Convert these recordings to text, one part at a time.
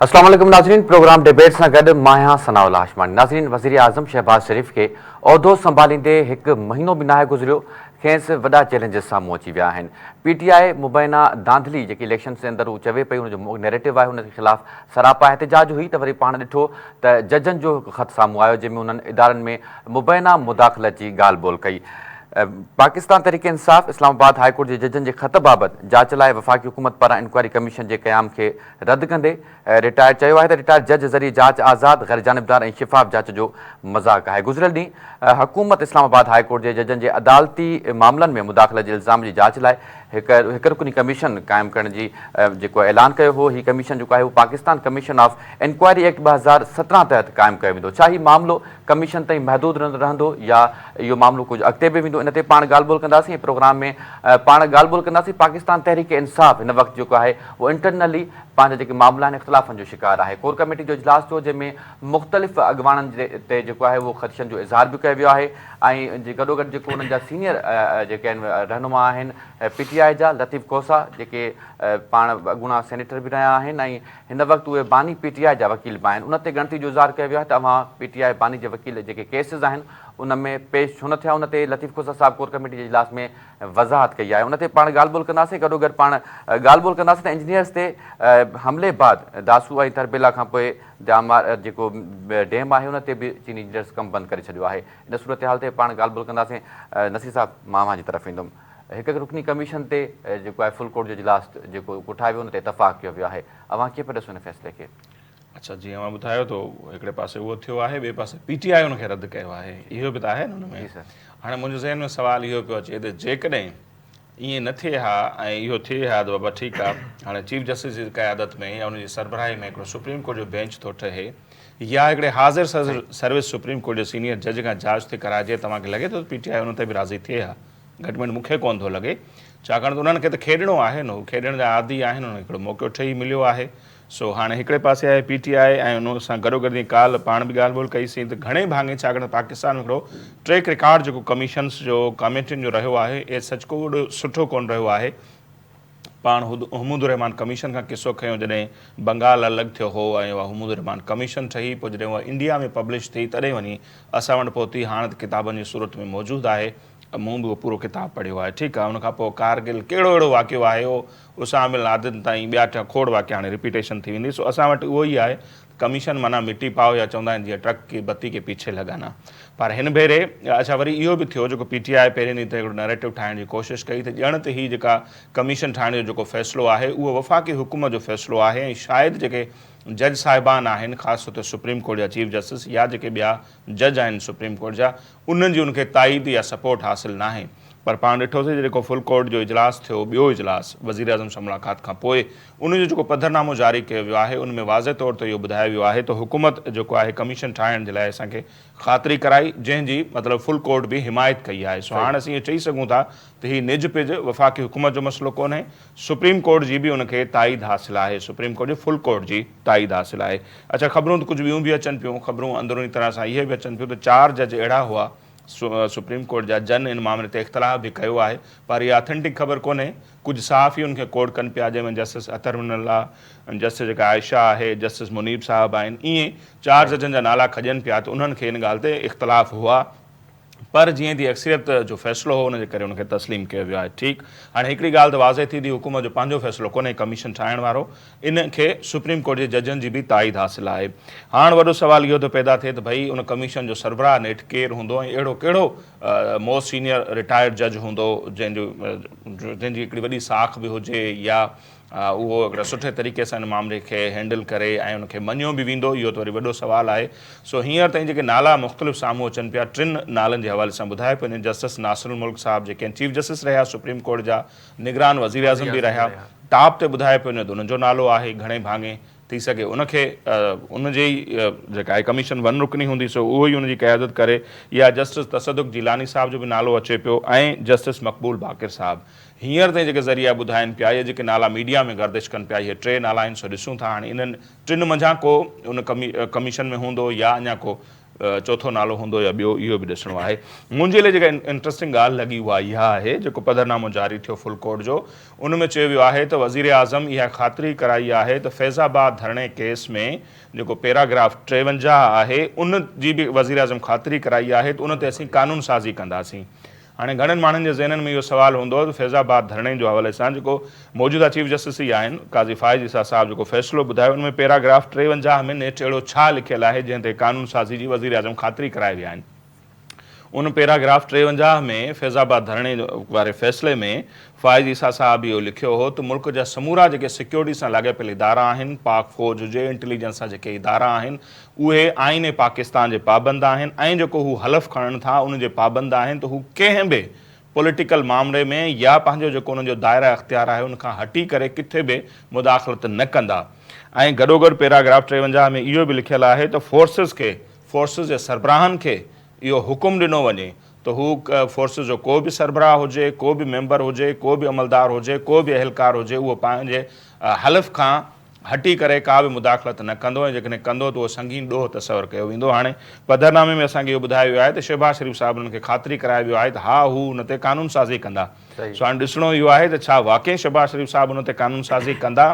अस्सलाम वालेकुम नाज़रीन, प्रोग्राम डिबेट्स सां गॾु मां आहियां सनाउल्लाह हाशमानी। नाज़रीन, वज़ीर आज़म शहबाज शरीफ़ खे उहिदो संभालींदे हिकु महीनो बि नाहे गुज़रियो, खेसि वॾा चैलेंजिस साम्हूं अची विया आहिनि। पीटीआई मुबैना धांधली जेकी इलेक्शन जे अंदरि हू चवे पई, हुनजो नैरेटिव आहे, हुनजे ख़िलाफ़ सरापा एहतिजाज हुई, त वरी पाण ॾिठो त जजनि जो हिकु ख़त साम्हूं आयो, जंहिंमें उन्हनि इदारनि में मुबैना मुदाख़लत जी ॻाल्हि ॿोल कई। पाकिस्तान तहरीक इंसाफ़ इस्लामाबाद हाई कोर्ट जे जजनि जे ख़त बाबति जांच लाइ वफ़ाक़ी हुकूमत पारां इंक्वायरी कमीशन जे क़याम खे रद्द कंदे रिटायर चयो आहे त रिटायर जज ज़रिए जांच आज़ाद, गैर जानिबदार ऐं शिफ़ाफ़ जांच जो मज़ाक़ आहे। गुज़िरियल ॾींहुं हुकूमत इस्लामाबाद हाई कोर्ट जे जजनि जे अदालती मामलनि में मुदाख़लत जे इल्ज़ाम जी जांच लाइ हिकु रुकनी कमीशन क़ाइमु करण जी जेको ऐलान कयो हो। हीउ कमीशन जेको आहे उहो Pakistan commission of inquiry act 2017 तहत क़ाइमु कयो वेंदो। छा हीउ मामिलो कमीशन ताईं महदूद रहंदो या इहो मामिलो कुझु अॻिते बि वेंदो, इन ते पाण ॻाल्हि ॿोल कंदासीं। प्रोग्राम में पाण ॻाल्हि ॿोल कंदासीं। पाकिस्तान तहरीक इंसाफ़ हिन वक़्तु जेको आहे उहो इंटरनली पंहिंजा जेके मामला आहिनि इख़्तिलाफ़नि जो शिकार आहे। कोर कमेटी जो इजलास थियो, जंहिंमें मुख़्तलिफ़ अॻवाननि ते जेको आहे उहो ख़दशनि जो इज़हार बि कयो वियो आहे ऐं गॾोगॾु जेको उन्हनि जा सीनियर जेके आहिनि रहनुमा आहिनि पीटीआई जा, लतीफ़ खोसा, जेके पाण अॻूणा सेनेटर बि रहिया आहिनि ऐं हिन वक़्तु उहे बानी पीटीआई जा वकील बि आहिनि, उन ते ॻणती जो इज़हार कयो वियो आहे त अव्हां पीटीआई बानी जे वकील जेके केसिस आहिनि उन में पेश छो न थिया। उन ते लतीफ़ खोसा साहिबु कोर कमेटी जे इजलास में वज़ाहत कई आहे। उन ते पाण ॻाल्हि ॿोल कंदासीं। गॾोगॾु पाण ॻाल्हि ॿोल कंदासीं त इंजीनियर्स ते हमले बाद दासू ऐं तरबेला खां पोइ जेको डैम आहे उन ते बि चीनी इंजीनियर्स कमु बंदि करे छॾियो आहे। इन सूरत हाल ते पाण ॻाल्हि ॿोल कंदासीं। नसीर साहिबु, मां जी तरफ़ ईंदुमि। हिकु रुकनी कमीशन ते जेको आहे फुल कोर्ट जो इजलास जेको कोठायो वियो, उन ते इतफ़ाक़ कयो वियो आहे। अव्हां कीअं पिया ॾिसो हिन फ़ैसिले खे? अच्छा, जीअं मां ॿुधायो थो, हिकिड़े पासे उहो थियो आहे, ॿिए पासे पीटीआई उनखे रद्द कयो आहे। इहो बि त आहे न हुन में। हाणे मुंहिंजे ज़हन में सुवालु इहो पियो अचे त जेकॾहिं ईअं न थिए हा ऐं इहो थिए हा त बाबा ठीकु आहे, हाणे चीफ जस्टिस जी क़यादत में या उनजी सरबराही में हिकिड़ो सुप्रीम कोर्ट जो बेंच थो ठहे या हिकिड़े हाज़िर सर्विस सुप्रीम कोर्ट जे सीनियर जज खां जांच थी कराइजे, तव्हांखे लॻे थो त पीटीआई उन ते बि राज़ी थिए हा? घटि में घटि मूंखे कोन थो लॻे, छाकाणि त उन्हनि खे त खेॾणो आहे न, हू खेॾण जा आदी आहिनि, उन्हनि हिकिड़ो मौक़ो ठही मिलियो आहे। सो हाणे हिकिड़े पासे आहे पीटीआई ऐं उन सां गॾोगॾु जीअं काल्ह पाण बि ॻाल्हि ॿोल कईसीं त घणे भाङे, छाकाणि त पाकिस्तान में हिकिड़ो ट्रैक रिकॉर्ड जेको कमीशन्स जो कमेटियुनि जो रहियो आहे, इहे सचको वॾो सुठो कोन रहियो आहे। पाण हुमूदुर रहमान कमीशन खां किसो खयों जॾहिं बंगाल अलॻि थियो हो ऐं उहा हुमूदुर रहमान कमीशन ठही, पोइ जॾहिं उहा इंडिया में पब्लिश थी तॾहिं वञी असां वटि पहुती। हाणे त किताबनि जी सूरत में मौजूदु आहे, मूं बि उहो पूरो किताबु पढ़ियो आहे। ठीकु आहे, उनखां पोइ कारगिल कहिड़ो अहिड़ो वाक़ियो आहे, उहो उसामिल आदिन ताईं ॿिया टिया खोड़ वाक़िया हाणे रिपीटेशन थी वेंदी। सो असां वटि उहो ई आहे, कमीशन माना मिटी पाओ या चवंदा आहिनि जीअं ट्रक की बत्ती के पीछे लॻाना। पर हिन भेरे अच्छा वरी इहो बि थियो, जेको पीटीआई पहिरें ॾींहं ते हिकिड़ो नैरेटिव ठाहिण जी कोशिशि कई त ॼण त हीअ जेका कमीशन ठाहिण जो जेको फ़ैसिलो आहे उहो वफ़ाक़ी हुकूमत जो फ़ैसिलो आहे ऐं शायदि जेके जज साहिबान आहिनि, ख़ासि तौर ते सुप्रीम कोर्ट जा चीफ जस्टिस या जेके ॿिया जज आहिनि सुप्रीम कोर्ट जा, उन्हनि जी उनखे ताईद या सपोर्ट हासिलु नाहे। पर पाण ॾिठोसीं जेको फुल कोर्ट जो इजलास थियो, ॿियो इजलास वज़ीर आज़म सां मुलाक़ात खां पोइ, उनजो जेको पधरनामो जारी कयो वियो आहे, उन में वाज़े तौर ते इहो ॿुधायो वियो आहे त हुकूमत जेको आहे कमीशन ठाहिण जे लाइ असांखे ख़ातिरी कराई, जंहिंजी मतिलबु फुल कोर्ट बि हिमायत कई आहे। सो हाणे असीं इहो चई सघूं था त हीउ निज पिज वफ़ाक़ी हुकूमत जो मसइलो कोन्हे, सुप्रीम कोर्ट जी बि उनखे ताईद हासिलु आहे, सुप्रीम कोर्ट जी फुल कोर्ट जी ताईद हासिलु आहे। अच्छा, ख़बरूं त कुझु ॿियूं बि अचनि पियूं, ख़बरूं अंदरूनी तरह सां इहे बि अचनि पियूं त 4 जज अहिड़ा हुआ सुप्रीम कोर्ट जा, जन इन मामले ते इख़्तिलाफ़ बि कयो आहे, पर इहा ऑथेंटिक ख़बर कोन्हे। कुझु साफ़ ई उनखे कोर्ट कनि पिया, जंहिंमें जस्टिस अतर आहे, जस्टिस जेका आयशा आहे, जस्टिस मुनीब साहिबु आहिनि, ईअं 4 जजनि जा नाला खॼनि पिया त उन्हनि खे इन ॻाल्हि ते इख़्तिलाफ़ हुआ। पर जीअं ती अक्सरियत जो फ़ैसिलो हो, उनजे करे उनखे तस्लीम कयो वियो आहे। ठीकु, हाणे हिकिड़ी ॻाल्हि त वाज़े थी, हुकूमत जो पंहिंजो फ़ैसिलो कोन्हे कमीशन ठाहिण वारो, इनखे सुप्रीम कोर्ट जे जजनि जी बि ताईद हासिलु आहे। हाणे वॾो सुवालु इहो थो पैदा थिए त भई उन कमीशन जो सरबराह नेठि केरु हूंदो ऐं अहिड़ो कहिड़ो मोस्ट सीनियर रिटायर्ड जज हूंदो जंहिंजी हिकिड़ी वॾी साख बि हुजे या उहो हिकिड़े सुठे तरीक़े सां हिन मामले खे हैंडल करे ऐं उनखे मञियो बि वेंदो, इहो त वरी वॾो सुवालु आहे। सो हींअर ताईं जेके नाला मुख़्तलिफ़ साम्हूं अचनि पिया, 3 नालनि जे हवाले सां ॿुधाए पियो वञे। जस्टिस नासिरुल मुल्क साहिबु जेके चीफ जस्टिस रहिया सुप्रीम कोर्ट जा, निगरान वज़ीर आज़म बि रहिया, टॉप ते ॿुधाए पियो वञे त उन्हनि जो नालो आहे। घणे भाङे थी सघे उनखे उनजे ई जेका आहे कमीशन 1 रुकनी हूंदी, सो उहो ई उनजी क़यादत करे, या जस्टिस तसदुक़ जिलानी साहिब जो बि नालो अचे पियो ऐं जस्टिस मक़बूल बाक़िर साहिबु। हींअर ताईं जेके ज़रिया ॿुधाइनि पिया, इहे जेके नाला मीडिया में गर्दिश कनि पिया, इहे 3 नाला आहिनि। सो ॾिसूं था हाणे इन्हनि 3 मंझां को उन कमीशन में हूंदो या अञा को चौथो नालो हूंदो या ॿियो, इहो बि ॾिसणो आहे। मुंहिंजे लाइ जेका इंट्रस्टिंग ॻाल्हि लॻी उहा इहा आहे, जेको पधरनामो जारी थियो फुल कोर्ट जो, उन में चयो वियो आहे त वज़ीर आज़म इहा ख़ातिरी कराई आहे त फैज़ाबाद धरणे केस में जेको पैराग्राफ 53 आहे उन जी बि वज़ीर आज़म ख़ातिरी कराई आहे त उन ते असीं कानून साज़ी कंदासीं। हाणे घणनि माण्हुनि जे ज़हननि में इहो सुवालु हूंदो त फैज़ाबाद धरणे जो हवाले सां जेको मौजूदा चीफ जस्टिस ई आहिनि काज़ी फ़ाइज़ ईसा साहिबु जेको फ़ैसिलो ॿुधायो, उन में पैराग्राफ 53 में नेठि अहिड़ो छा लिखियलु आहे जंहिं ते कानून साज़ी जी वज़ीर आज़म ख़ातिरी कराए विया आहिनि। उन पैराग्राफ 53 में फैज़ाबाद धरणे वारे फ़ैसिले में फ़ाइज़ ईसा साहिबु इहो लिखियो हो त मुल्क जा समूरा जेके सिक्योरिटी सां लाॻापियल इदारा आहिनि, पाक फ़ौज हुजे, इंटेलिजेंस जा जेके इदारा आहिनि, उहे आईन पाकिस्तान जे पाबंद आहिनि ऐं जेको हू हलफ़ खणनि था उन जे पाबंद आहिनि त हू कंहिं बि पॉलिटिकल मामले में या पंहिंजो जेको उन्हनि जो दायरा इख़्तियार आहे उनखां हटी करे किथे बि मुदाख़लत न कंदा। ऐं गॾोगॾु पैराग्राफ 53 में इहो बि लिखियलु आहे त फोर्सिस जे सरबराहनि खे इहो हुकुम ॾिनो वञे त हू फोर्सिस जो को बि सरबराह हुजे, को बि मेंबर हुजे, को बि अमलदार हुजे, को बि अहलकार हुजे, उहो पंहिंजे हलफ़ खां हटी करे का बि मुदाख़लत न कंदो, ऐं जेकॾहिं कंदो त उहो संगीन ॾोह तसवर कयो वेंदो। हाणे पधरनामे में असांखे इहो ॿुधायो वियो आहे त शहबाज़ शरीफ़ साहिबु हुननि खे ख़ातिरी कराए वियो आहे त हा हू हुन ते कानून साज़ी कंदा। सो हाणे ॾिसणो इहो आहे त छा वाक़ई शहबाज़ शरीफ़ साहिबु हुन ते कानून साज़ी कंदा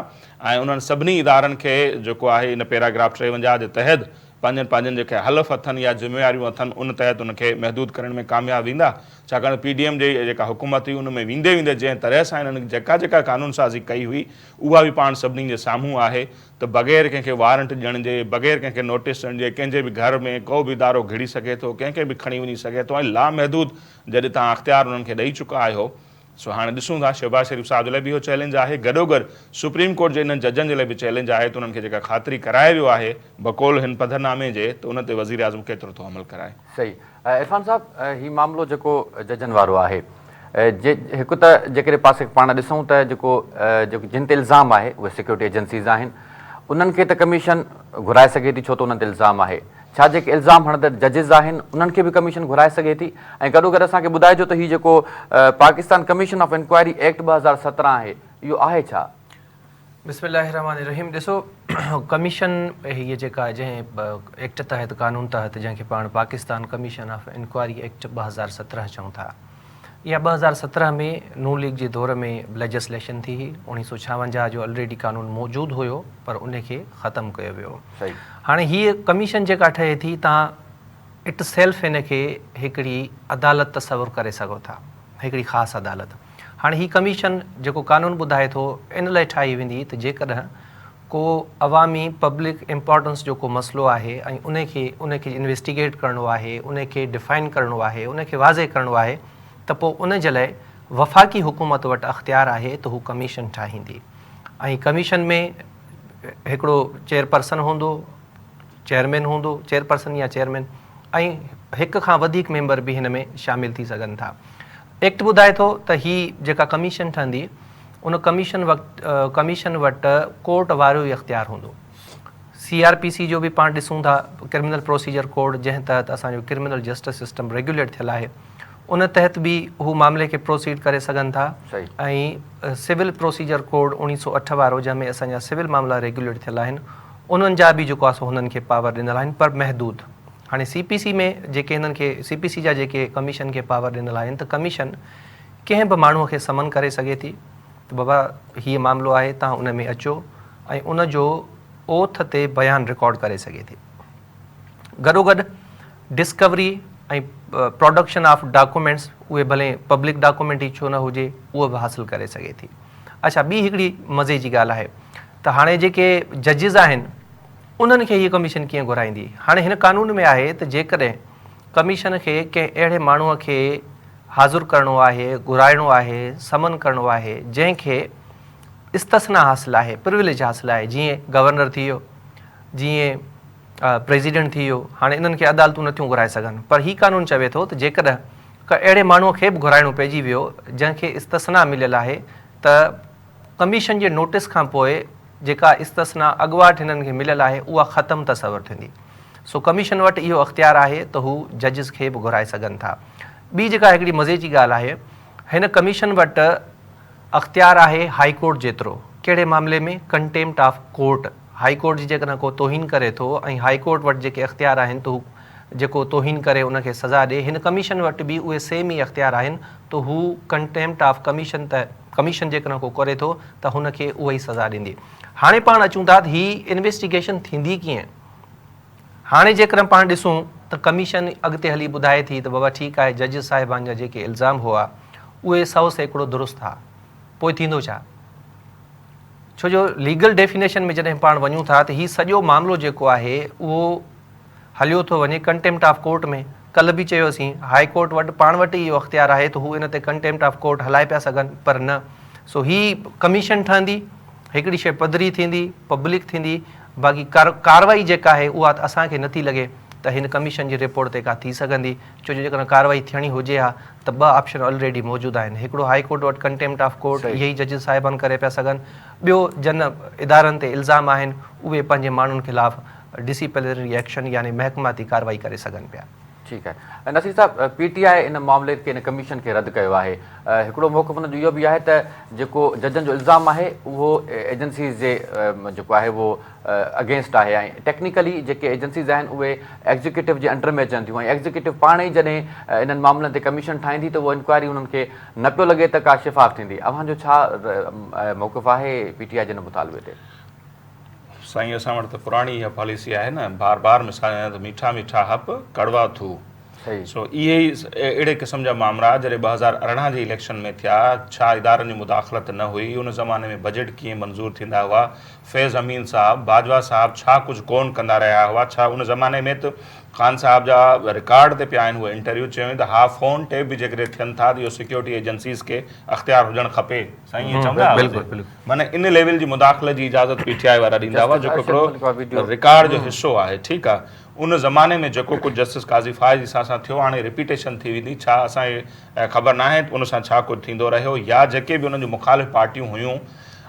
ऐं उन्हनि सभिनी इदारनि खे जेको आहे इन पैराग्राफ 53 जे तहत पंहिंजनि जेके हलफ़ अथनि या ज़िम्मेवारियूं अथनि उन तहत उनखे महदूद करण में कामयाबु ईंदा। छाकाणि PDM जी जेका हुकूमत हुई उन में वेंदे वेंदे जंहिं तरह सां हिननि जेका कानून साज़ी कई हुई उहा बि पाण सभिनी जे साम्हूं आहे त बग़ैर कंहिंखे वारंट ॾियण जे, बग़ैर कंहिंखे नोटिस ॾियण जे, कंहिंजे बि घर में को बि इदारो घिड़ी सघे थो, कंहिंखे बि खणी वञी सघे थो, ऐं लामहदूद जॾहिं तव्हां अख़्तियार उन्हनि खे ॾेई चुका आहियो। सो हाणे ॾिसूं था शहबाज़ शरीफ़ साहिब जे लाइ बि इहो चैलेंज आहे, गॾोगॾु सुप्रीम कोर्ट जे इन्हनि जजनि जे लाइ बि चैलेंज आहे त उन्हनि खे जेका ख़ातिरी कराए वियो आहे बकौल हिन पधरनामे जे, त उन ते वज़ीर आज़म केतिरो थो अमल कराए। सही। इरफान साहिबु, हीउ मामिलो जेको जजनि वारो आहे, हिकु त जेकॾहिं पासे पाण ॾिसूं त जेको जिन ते इल्ज़ाम आहे उहे सिक्योरिटी एजेंसीज़ आहिनि, उन्हनि खे त कमीशन घुराए सघे थी छो त उन्हनि ते इल्ज़ाम आहे। छा जेके इल्ज़ाम हणंदड़ जजिस आहिनि उन्हनि खे बि कमीशन घुराए सघे थी? ऐं गॾोगॾु असांखे ॿुधाइजो त हीउ जेको Pakistan commission of inquiry act 2017 आहे, इहो आहे छा? बिस्मिल्लाहिर्रहमानिर्रहीम। ॾिसो, कमीशन हीअ जेका जंहिं एक्ट तहत कानून तहत जंहिंखे पाण Pakistan commission of inquiry act 2017 चऊं था, इहा 2017 में नून लीग जे दौर में लेजिस्लेशन थी हुई। 1956 जो ऑलरेडी कानून मौजूदु हुयो पर उनखे ख़तमु कयो वियो। हाणे हीअ कमीशन जेका ठहे थी, तव्हां इट सेल्फ हिनखे हिकिड़ी अदालत तसवुर करे सघो था, हिकिड़ी ख़ासि अदालत। हाणे हीअ कमीशन जेको कानून ॿुधाए थो इन लाइ ठाही वेंदी त जेकॾहिं को अवामी पब्लिक इम्पोर्टेंस जो को मसइलो आहे ऐं उनखे इन्वेस्टिगेट करिणो आहे, उनखे डिफाइन करिणो आहे, उनखे वाज़े करिणो आहे, त पोइ उन जे लाइ वफ़ाक़ी हुकूमत वटि अख़्तियार आहे त हू कमीशन ठाहींदी। ऐं कमीशन में हिकिड़ो चेयरपर्सन हूंदो, चेयरमैन हूंदो, चेयरपर्सन या चेयरमैन, ऐं हिक खां वधीक मेंबर बि हिन में शामिल थी सघनि था। एक्ट ॿुधाए थो त हीअ जेका कमीशन ठहंदी उन कमीशन वटि कोर्ट वारो ई अख़्तियार हूंदो। CRPC जो बि पाण ॾिसूं था, क्रिमिनल प्रोसीजर कोड, जंहिं तहत असांजो क्रिमिनल जस्टिस सिस्टम रेगुलेट थियल आहे, उन तहत बि हू मामले खे प्रोसीड करे सघनि था। ऐं सिविल प्रोसीजर कोड 1908 वारो जंहिंमें असांजा सिविल मामला रेगुलेट थियल आहिनि, उन्हनि जा बि जेको आहे सो हुननि खे पावर ॾिनल आहिनि पर महदूद। हाणे CPC में जेके हिननि खे CPC जा जेके कमीशन खे पावर ॾिनल आहिनि, त कमीशन कंहिं बि माण्हूअ खे समन करे सघे थी त बाबा हीअ मामिलो आहे, तव्हां उन में अचो, ऐं उन जो ओथ ते बयानु रिकॉर्ड करे सघे थी। गॾोगॾु डिस्कवरी ऐं प्रोडक्शन ऑफ डॉक्यूमेंट्स, उहे भले पब्लिक डॉक्यूमेंट ई छो न हुजे, उहो बि हासिलु करे सघे थी। अच्छा, ॿी हिकिड़ी मज़े जी ॻाल्हि आहे त हाणे जेके जजिस आहिनि उन्हनि खे हीअ कमीशन कीअं घुराईंदी? हाणे हिन कानून में आहे त जेकॾहिं कमीशन खे कंहिं अहिड़े माण्हूअ खे हाज़ुरु करिणो आहे, घुराइणो आहे, समन करिणो आहे जंहिंखे इस्तस्ना हासिलु आहे, प्रिविलेज हासिलु आहे, जीअं गवर्नर थी वियो, जीअं प्रेसिडेंट थी वियो। हाणे इन्हनि खे अदालतूं नथियूं घुराए सघनि, पर हीउ कानून चवे थो त जेकॾहिं अहिड़े माण्हूअ खे बि घुराइणो पइजी वियो जंहिंखे इस्तस्ना मिलियल आहे, त कमीशन जे नोटिस खां पोइ जेका इस्तस्ना अॻुवाट हिननि खे मिलियल आहे उहा ख़तमु तसवुर थींदी। सो कमीशन वटि इहो अख़्तियार आहे त हू जजिस खे बि घुराए सघनि था। ॿी जेका हिकिड़ी मज़े जी ॻाल्हि आहे, हिन कमीशन वटि अख़्तियार आहे हाई कोर्ट जेतिरो। कहिड़े मामले में? Contempt of court. High court जी जेकॾहिं को तोहीन करे थो ऐं हाई कोर्ट वटि जेके अख़्तियार आहिनि त हू जेको तोहीन करे उनखे सज़ा ॾिए। हिन कमीशन वटि बि उहे सेम ई अख़्तियार आहिनि, त हू कंटेम्प्ट ऑफ कमीशन जेकॾहिं को करे थो त हुनखे उहा ई सज़ा ॾींदी। हाणे पाण अचूं था ही इन्वेस्टिगेशन थींदी कीअं। हाणे जेकॾहिं पाण ॾिसूं त कमीशन अॻिते हली ॿुधाए थी त बाबा ठीकु आहे, जज साहिबान जा जेके इल्ज़ाम हुआ उहे 100% दुरुस्त हा, पोइ थींदो छा? छो जो लीगल डेफिनेशन में जॾहिं पाण वञूं था त हीउ सॼो मामिलो जेको आहे उहो हलियो थो वञे कंटेम्प्ट ऑफ कोर्ट में। कल्ह बि चयोसीं हाई कोर्ट वटि पाण वटि इहो अख़्तियार आहे त हू इन ते कंटेम्प्ट ऑफ कोर्ट हलाए पिया सघनि, पर न। सो ही कमीशन ठहंदी, हिकिड़ी शइ पधरी थींदी, पब्लिक थींदी, बाक़ी कार्रवाई जेका आहे उहा असांखे नथी लॻे त हिन कमीशन जी रिपोर्ट ते का थी सघंदी। छो जो जेकॾहिं कार्रवाई थियणी हुजे हा त 2 ऑप्शन ऑलरेडी मौजूदु आहिनि। हिकिड़ो हाई कोर्ट वटि कंटेम्प्ट ऑफ कोर्ट इहे ई जज साहिबान करे पिया सघनि, ॿियो जन इदारनि ते इल्ज़ाम आहिनि उहे पंहिंजे माण्हुनि ख़िलाफ़ु डिसिप्लिनरी एक्शन यानी महकमाती कार्रवाई करे सघनि पिया। ठीकु आहे। नसीर साहब, PTI इन मामले खे, इन कमीशन खे रद्द कयो आहे। हिकिड़ो मौक़िफ़ हुनजो इहो बि आहे त जेको जजनि जो इल्ज़ाम आहे उहो एजेंसीज़ जे जेको आहे उहो अगेंस्ट आहे, ऐं टेक्निकली जेके एजेंसीज़ आहिनि उहे एग्जीक्यूटिव जे अंडर में अचनि थियूं, ऐं एग्जीक्यूटिव पाण ई जॾहिं इन्हनि मामलनि ते कमीशन ठाहींदी त उहा इंक्वायरी उन्हनि खे न पियो लॻे त का शिफ़ाफ़ थींदी। अव्हांजो छा मौक़िफ़ आहे PTI जे हिन मुतालबे ते? साईं, असां वटि त पुराणी इहा पॉलिसी आहे न, बार बार मिसाल त मीठा मीठा हप कड़वा थू। सो इहे ई अहिड़े क़िस्म जा मामला जॾहिं 2018 जे इलेक्शन में थिया, छा इदारनि जी मुदाख़लत न हुई, उन ज़माने में बजट कीअं मंज़ूर थींदा हुआ, फैज़ अमीन साहब, बाजवा साहब छा कुझु कोन कंदा रहिया हुआ, छा उन ज़माने में त ख़ान साहब जा रिकॉर्ड ते पिया आहिनि उहे इंटरव्यू, चयूं त हा फ़ोन टेप बि जेकॾहिं थियनि था त इहो सिक्योरिटी एजेंसीज़ खे अख़्तियार हुजणु खपे। साईं ईअं चवंदा माना इन लेवल जी मुदाख़लत जी इजाज़त PTI वारा ॾींदा हुआ, जेको हिकिड़ो रिकॉर्ड जो हिसो आहे। ठीकु आहे, उन ज़माने में जेको कुझु जस्टिस काज़ी फ़ाइज़ सां थियो, हाणे रिपीटेशन थी वेंदी, छा असांखे ख़बर न आहे उन सां छा कुझु थींदो रहियो, या जेके बि उन्हनि जूं मुख़ालिफ़ पार्टियूं हुयूं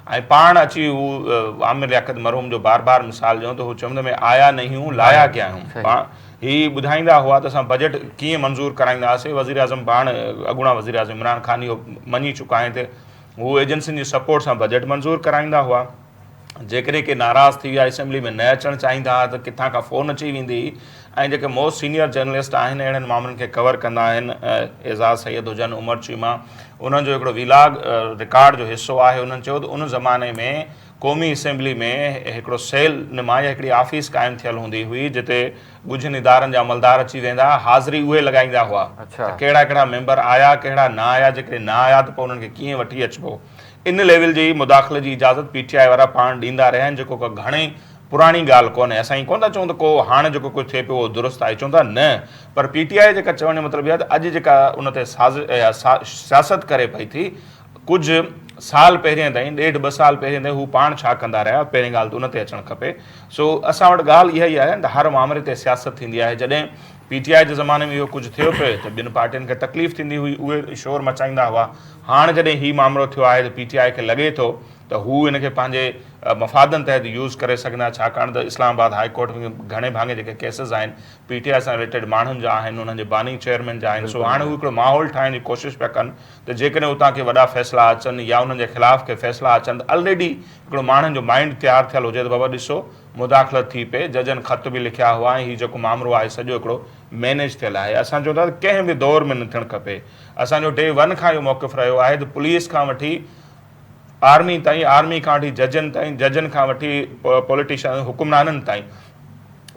ऐं पाण अची हू आमिर लियाकत मरहूम जो बार बार मिसाल ॾियूं त हू चवंदे में आया नहीं हूं लाया क्या हूं, पाण ही ॿुधाईंदा हुआ त असां बजट कीअं मंज़ूर कराईंदासीं। वज़ीर आज़म पाण अॻूणा वज़ीर आज़म इमरान ख़ान इहो मञी चुका आहिनि त हू एजेंसियुनि जी सपोर्ट सां बजट मंज़ूर कराईंदा हुआ। जेकॾहिं के नाराज़ थी विया, असेंबली में न अचणु चाहींदा त किथां खां फ़ोन अची वेंदी, ऐं जेके मोस्ट सीनियर जर्नलिस्ट आहिनि अहिड़नि मामलनि खे कवर कंदा आहिनि, एज़ाज़ सैयद हुजनि, उमर चीमा, उन्हनि जो हिकिड़ो विलाग रिकॉर्ड जो हिसो आहे। उन्हनि चयो त उन ज़माने में क़ौमी असेंबली में हिकिड़ो सेल नुमाया हिकिड़ी ऑफिस क़ाइमु थियल हूंदी हुई, जिते ॻुझनि इदारनि जा अमलदार अची वेंदा, हाज़िरी उहे लॻाईंदा हुआ, कहिड़ा कहिड़ा मेंबर आया कहिड़ा न आया, जेकॾहिं न आया त पोइ उन्हनि खे कीअं वठी अचिबो। इन लेवल जी मुदाख़लत जी इजाज़त PTI वारा पाण ॾींदा रहिया आहिनि, जेको का घणेई पुराणी ॻाल्हि कोन्हे। असां ई कोन था चऊं त को हाणे जेको कुझु थिए पियो उहो दुरुस्त आहे, चवंदा न, पर PTI जेका चवण जो मतिलबु इहो आहे त अॼु जेका उन ते सियासत करे पई थी, कुझु साल पहिरियों ताईं, 1.5-2 साल पहिरियों ताईं हू पाण छा कंदा रहिया, पहिरीं ॻाल्हि त उन ते अचणु खपे। सो असां वटि ॻाल्हि इहा ई आहे त हर मामले ते सियासत थींदी आहे। जॾहिं PTI जे ज़माने में इहो कुझु थियो पियो त ॿिनि पार्टियुनि खे तकलीफ़ थींदी हुई, उहे शोर मचाईंदा हुआ। हाणे जॾहिं हीउ मामिलो थियो आहे त PTI खे लॻे थो त हू इनखे पंहिंजे मफ़ादनि तहत यूज़ करे सघंदा, छाकाणि त इस्लामाबाद हाई कोर्ट में घणे भाङे जेके केसिस आहिनि PTI सां रिलेटेड माण्हुनि जा आहिनि, उन्हनि जे बानी चेयरमैन जा आहिनि। सो हाणे हू हिकिड़ो माहौल ठाहिण जी कोशिशि पिया कनि त जेकॾहिं उतां खे वॾा फ़ैसिला अचनि या उन्हनि जे ख़िलाफ़ के फ़ैसिला अचनि त ऑलरेडी हिकिड़ो माण्हुनि जो माइंड तयारु थियल हुजे त बाबा ॾिसो मुदाख़लत थी पए, जजनि ख़त बि लिखिया हुआ ऐं हीउ जेको मामिलो आहे सॼो हिकिड़ो मैनेज थियल आहे। असां चऊं था त कंहिं बि दौर में न थियणु खपे। असांजो Day 1 खां इहो मौक़िफ़ रहियो आहे त पुलिस खां वठी आर्मी ताईं, आर्मी खां वठी जजनि ताईं, जजनि खां वठी पॉलिटिशियन हुकुमराननि ताईं,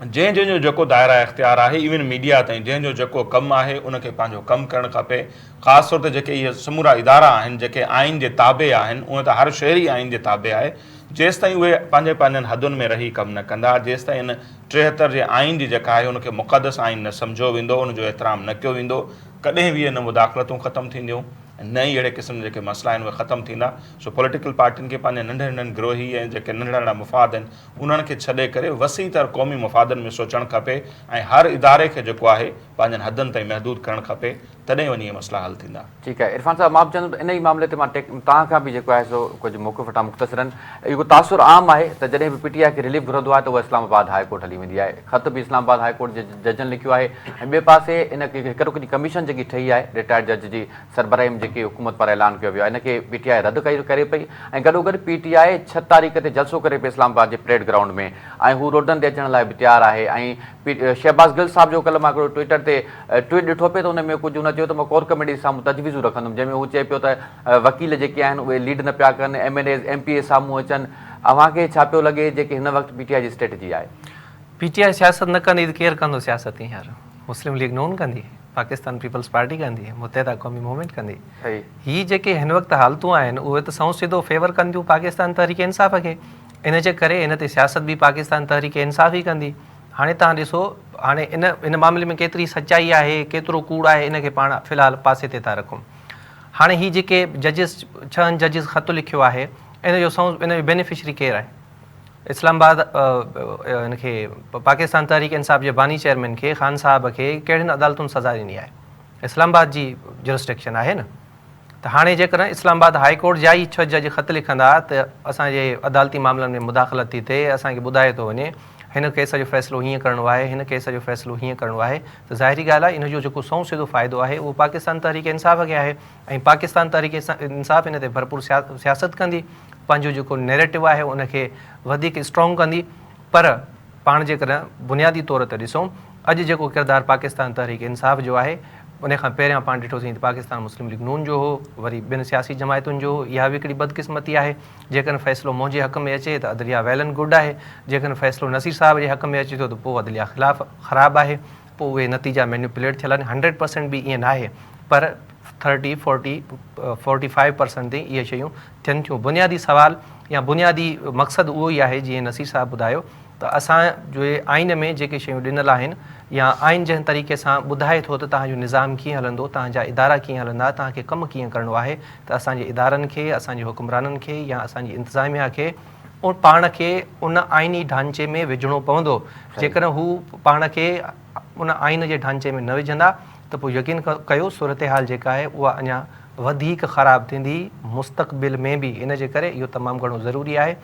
जंहिंजो जेको दायरा इख़्तियार आहे, इवन मीडिया ताईं जंहिंजो जेको कमु आहे उनखे पंहिंजो कमु करणु खपे। ख़ासि तौर ते जेके इहे समूरा इदारा आहिनि जेके आइन जे ताबे आहिनि, उहे त हर शहरी आइन जे ताबे आहे, जेसि ताईं उहे पंहिंजनि हदुनि में रही कमु न कंदा, जेसि ताईं इन 73 जे आइन जी जेका आहे उनखे मुक़दस आइन न सम्झो वेंदो, उनजो एतिराम न कयो वेंदो, कॾहिं बि इहे न मुदाख़लतूं ख़तमु थींदियूं, न ई अहिड़े क़िस्म जेके मसइला आहिनि उहे ख़तमु थींदा। सो पॉलिटिकल पार्टियुनि खे पंहिंजे नंढे नंढनि गिरोही ऐं जेके नंढा नंढा मुफ़ाद आहिनि उन्हनि खे छॾे करे वसी तर क़ौमी मुफ़ादनि में सोचणु खपे ऐं हर इदारे खे जेको आहे पंहिंजनि हदनि ताईं महदूद करणु खपे, तॾहिं वञी इहे मसइला हल थींदा। ठीकु आहे इरफान साहब, मां बि चवंदुमि इन ई मामले ते मां तव्हां खां बि जेको आहे सो कुझु मौक़िफ़ वठां मुख़्तसिरनि। इहो तासुर आम आहे त जॾहिं बि PTI खे रिलीफ घुरंदो आहे त उहा इस्लामाबाद हाई कोर्ट हली वेंदी आहे। ख़त बि इस्लामाबाद हाई कोर्ट जे जजनि लिखियो आहे। ऐं ॿिए पासे इन हिकिड़ी कमीशन जेकी ठही आहे रिटायर्ड जज जी सरबराही में जेकी हुकूमत पारां ऐलान कयो वियो आहे, इनखे PTI रद्द करे पई। ऐं गॾोगॾु PTI 6 तारीख़ ते जलसो करे पई इस्लामाबाद जे परेड ग्राउंड में, ऐं हू रोडनि ते अचण लाइ बि तयारु आहे। ऐं शहबाज़ गिल साहब जो कल्ह मां हिकिड़ो ट्विटर ते ट्वीट ॾिठो पियो त हुन में कुझु हुन चयो त मां कोर कमेटी जे साम्हूं तजवीज़ूं रखंदुमि, जंहिंमें हू चए पियो त वकील जेके आहिनि उहे लीड न पिया कनि, MLAs MPA साम्हूं अचनि। अव्हांखे छा पियो लॻे जेके हिन वक़्तु PTI जी स्ट्रेटजी आहे? PTI सियासत न कंदी त केरु कंदो सियासत? हींअर मुस्लिम लीग नून कंदी, पाकिस्तान पीपल्स पार्टी कंदी, मुत्तहिदा क़ौमी मूवमेंट कंदी। ही जेके हिन वक़्तु हालतूं आहिनि उहे त सौ सिधो फेवर कनि थियूं पाकिस्तान तहरीक इंसाफ़ खे। इन जे करे इन ते सियासत बि पाकिस्तान तहरीक इंसाफ़ ई कंदी। हाणे तव्हां ॾिसो, हाणे इन मामले में केतिरी सचाई आहे, केतिरो कूड़ आहे, इन खे पाण फ़िलहालु पासे ते था रखूं। हाणे ही जेके जजिस 6 जजिस ख़त लिखियो आहे, इन जो बेनिफिशरी केरु आहे? इस्लामाबाद इनखे पाकिस्तान तहरीक इंसाफ़ जे बानी चेयरमैन खे, ख़ान साहब खे कहिड़ियुनि अदालतुनि सज़ा ॾिनी आहे? इस्लामाबाद जी जुरिस्डिक्शन आहे न। त हाणे जेकॾहिं इस्लामाबाद हाई कोर्ट जा ई 6 जज ख़त लिखंदा त असांजे अदालती मामलनि में मुदाख़लत थी थिए, असांखे ॿुधाए थो वञे हिन केस जो फ़ैसिलो हीअं करिणो आहे, हिन केस जो फ़ैसिलो हीअं करिणो आहे, त ज़ाहिरी ॻाल्हि आहे इन जो जेको सौ सिधो फ़ाइदो आहे उहो पाकिस्तान तहरीक इंसाफ़ खे आहे। ऐं पाकिस्तान तहरीक इंसाफ़ इन ते भरपूर सियासत कंदी, पंहिंजो जेको नैरेटिव आहे उनखे वधीक स्ट्रॉन्ग कंदी। पर पाण जेकॾहिं बुनियादी तौर ते ॾिसूं, अॼु जेको किरदारु पाकिस्तान तहरीक इंसाफ़ जो आहे, उन खां पहिरियां पाण ॾिठोसीं त पाकिस्तान मुस्लिम लीग नून जो हो, वरी ॿिनि सियासी जमायतुनि जो हो। इहा बि हिकिड़ी बदकिस्मती आहे। जेकॾहिं फ़ैसिलो मुंहिंजे हक़ में अचे त अदलिया वेल एंड गुड आहे, जेकॾहिं फ़ैसिलो नसीर साहब जे हक़ में अचे थो त पोइ अदलिया ख़िलाफ़ ख़राबु आहे। पोइ उहे नतीजा मैनिपुलेट थियल आहिनि। 100% बि ईअं न आहे, पर 30, 40, 45% ते इहे शयूं थियनि थियूं। बुनियादी सवाल या बुनियादी मक़सदु उहो ई आहे, जीअं नसीर साहब ॿुधायो त असांजे आइन में जेके शयूं ॾिनल आहिनि, या आइन जंहिं तरीक़े सां ॿुधाए थो त तव्हांजो निज़ाम कीअं हलंदो, तव्हांजा इदारा कीअं हलंदा, तव्हांखे कमु कीअं करिणो आहे, त असांजे इदारनि खे, असांजे हुकुमराननि खे या असांजी इंतिज़ामिया खे पाण खे उन आइनी ढांचे में विझणो पवंदो। जेकॾहिं हू पाण खे उन आइन जे ढांचे में न विझंदा त पोइ यकीन कयो सूरत हाल जेका आहे उहा अञा वधीक ख़राबु थींदी मुस्तक़बिल में बि। इन जे करे इहो तमामु घणो ज़रूरी आहे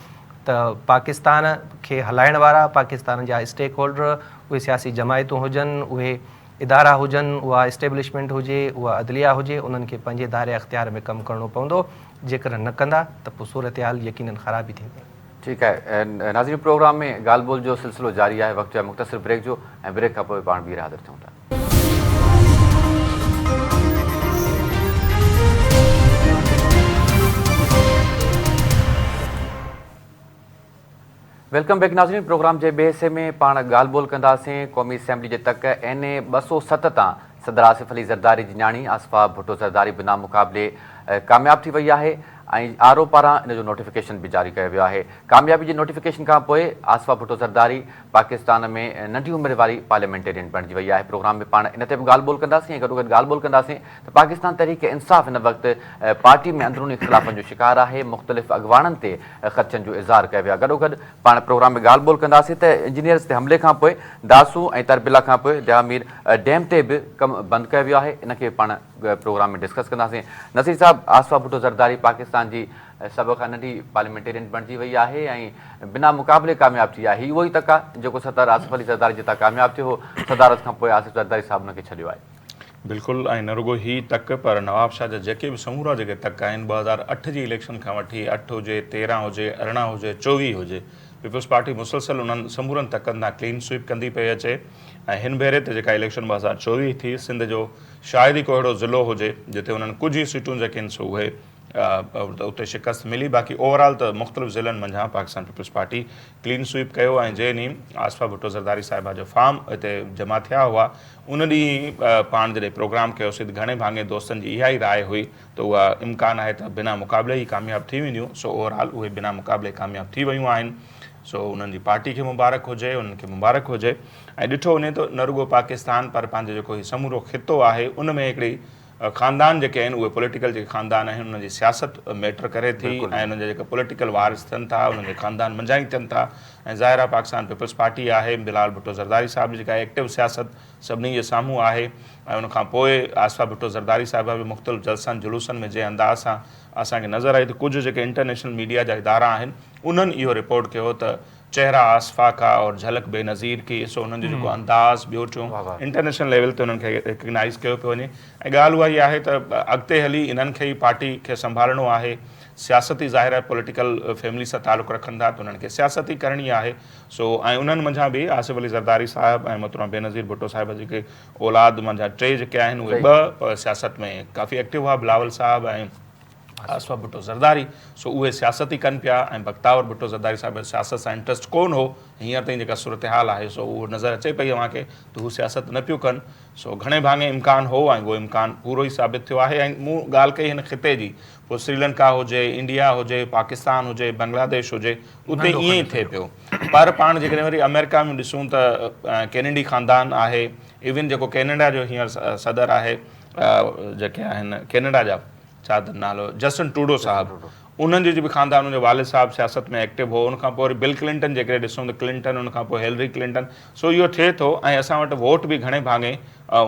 त पाकिस्तान खे हलाइण वारा, पाकिस्तान जा स्टेक होल्डर, उहे सियासी जमायतूं हुजनि, उहे इदारा हुजनि, उहा इस्टेब्लिशमेंट हुजे, उहा अदलिया हुजे, उन्हनि खे पंहिंजे दायरे अख़्तियार में कमु करिणो पवंदो। जेकॾहिं न कंदा त पोइ सूरत हाल यकीनन ख़राब ई थींदी। ठीकु आहे नाज़रीन, प्रोग्राम में ॻाल्हि ॿोल जो सिलसिलो जारी आहे। वक़्तु आहे मुख़्तसिर ब्रेक जो, ऐं ब्रेक खां पोइ पाण ॿीहर हाज़िर थियूं था। वेलकम बैक नाज़रीन। प्रोग्राम जे ॿिए हिसे में पाण ॻाल्हि ॿोल कंदासीं क़ौमी असेंबली जे तक NA 207 तां सदर आसिफ अली ज़रदारी जी न्याणी आसफ़ा भुट्टो ज़रदारी बिना मुक़ाबले कामयाबु थी वई आहे, ऐं RO पारां इन जो नोटिफिकेशन बि जारी कयो वियो आहे। कामयाबी जी नोटिफिकेशन खां पोइ आसफ़ा भुट्टो ज़रदारी पाकिस्तान में नंढी उमिरि वारी पार्लियामेंटेरियन बणिजी वई आहे। प्रोग्राम में पाण इन ते बि ॻाल्हि ॿोल कंदासीं, ऐं गॾोगॾु ॻाल्हि ॿोल कंदासीं त पाकिस्तान तहरीक इंसाफ़ हिन वक़्तु पार्टी में अंदरूनी इख़्तिलाफ़नि जो शिकार आहे। मुख़्तलिफ़ अॻवाननि ते ख़दशनि जो इज़हार कयो वियो आहे। गॾोगॾु पाण प्रोग्राम में ॻाल्हि ॿोल कंदासीं त इंजीनियर्स ते हमले खां पोइ दासू ऐं तरबिला खां पोइ जहामीर डैम ते बि कमु बंदि कयो वियो आहे। इनखे पाण प्रोग्राम में डिस्कस कंदासीं। नसीर साहब, आसफ़ा भुट्टो ज़रदारी पाकिस्तान जी सभ खां नंढी पार्लियामेंटेरियन बणिजी वई आहे ऐं बिना मुक़ाबले कामयाबु थी आहे। उहो ई तक आहे जेको सदर आसिफ अली ज़रदारी जितां कामयाबु थियो हो, सदारत खां पोइ आसिफ ज़रदारी साहिब हुनखे छॾियो आहे। बिल्कुलु, ऐं न रुगो ही तक, पर नवाब शाह जा जेके बि समूरा जेके तक आहिनि 2008 जी इलेक्शन खां वठी 8 हुजे, 13 हुजे, 18 हुजे, 24 हुजे, पीपल्स पार्टी मुसलसल उन्हनि समूरनि तकनि तां क्लीन स्वीप कंदी पई अचे। ऐं हिन भेरे ते जेका इलेक्शन 2024 थी, सिंध जो शायदि ई को अहिड़ो ज़िलो हुजे जिते उन्हनि कुझु ई सीटूं जेके आहिनि सो उहे उते शिकस्त मिली। बाक़ी ओवरऑल त मुख़्तलिफ़ ज़िलनि मंझां पाकिस्तान पीपल्स पार्टी क्लीन स्वीप कयो। ऐं जंहिं ॾींहुं आसफ़ा भुट्टो ज़रदारी साहिबा जो फार्म हिते जमा थिया हुआ, उन ॾींहुं पाण जॾहिं प्रोग्राम कयोसीं त घणे भाङे दोस्तनि जी इहा ई राय हुई त उहा इम्कान आहे त बिना मुक़ाबले ई कामयाबु थी वेंदियूं। सो ओवरऑल उहे बिना मुक़ाबले कामयाबु थी वियूं आहिनि। सो उन्हनि जी पार्टी खे मुबारक हुजे, उन्हनि खे मुबारक हुजे। ऐं ॾिठो वञे त न रुगो पाकिस्तान, पर पंहिंजो जेको हीउ समूरो ख़ितो आहे उन में हिकिड़ी ख़ानदान जेके आहिनि उहे पॉलिटिकल जेके ख़ानदान आहिनि उन्हनि जी सियासत मैटर करे थी ऐं उन्हनि जा जेके पॉलिटिकल वारिस थियनि था उन्हनि जे ख़ानदान मंझाई थियनि था ऐं ज़ाहिर आहे पाकिस्तान पीपल्स पार्टी आहे बिलाल भुट्टो ज़रदारी साहिब जी जेका एक्टिव सियासत सभिनी जे साम्हूं आहे ऐं उनखां पोइ आसिफा भुट्टो ज़रदारी साहिबा बि मुख़्तलिफ़ जलसनि जुलूसनि में जंहिं अंदाज़ सां असांखे नज़र आई त कुझु जेके इंटरनेशनल मीडिया जा इदारा आहिनि उन्हनि इहो रिपोर्ट कयो त चेहरा आसफा का और झलक बेनज़ीर की सो उन्हनि जो जेको अंदाज़ ॿियो चऊं इंटरनेशनल लेवल ते उन्हनि खे रिकग्नाइज़ कयो पियो वञे ऐं ॻाल्हि उहा इहा आहे त अॻिते हली इन्हनि खे ई पार्टी खे संभालणो आहे सियासती ज़ाहिर आहे पॉलिटिकल फैमिली सां तालुक़ु रखनि था त उन्हनि खे सियासती करणी आहे सो ऐं उन्हनि मंझां बि आसिफ अली ज़रदारी साहिबु ऐं मोहतरमा बेनज़ीर भुट्टो साहिब जेके औलाद मंझां टे जेके आहिनि उहे ॿ सियासत में काफ़ी एक्टिव हुआ बिलावल साहिबु ऐं आसिफा भुट्टो ज़रदारी सो उहे सियासती कनि पिया ऐं बख्तावर भुट्टो ज़रदारी साहिब सियासत सां इंट्रस्ट कोन हो हींअर ताईं जेका सूरत हाल आहे सो उहो नज़र अचे पई अव्हांखे त हू सियासत न पियूं कनि सो घणे भाङे इम्कान हो ऐं उहो इम्कान पूरो ई साबित थियो आहे ऐं मूं ॻाल्हि कई हिन ख़िते जी पोइ श्रीलंका हुजे इंडिया हुजे पाकिस्तान हुजे बांग्लादेश हुजे उते ईअं ई थिए पियो पर पाण जेकॾहिं वरी अमेरिका में ॾिसूं त कैनेडी ख़ानदान आहे इवन जेको कैनेडा जो हींअर सदर आहे जेके आहिनि कैनेडा जा छा त नालो जस्टिन ट्रूडो साहिबु उन्हनि जो बि ख़ानदान उनजो वालिद साहिबु सियासत में एक्टिव हो उनखां पोइ वरी बिल क्लिंटन जेकॾहिं ॾिसूं त क्लिंटन उनखां पोइ हिलरी क्लिंटन सो इहो थिए थो ऐं असां वटि वोट बि घणे भाङे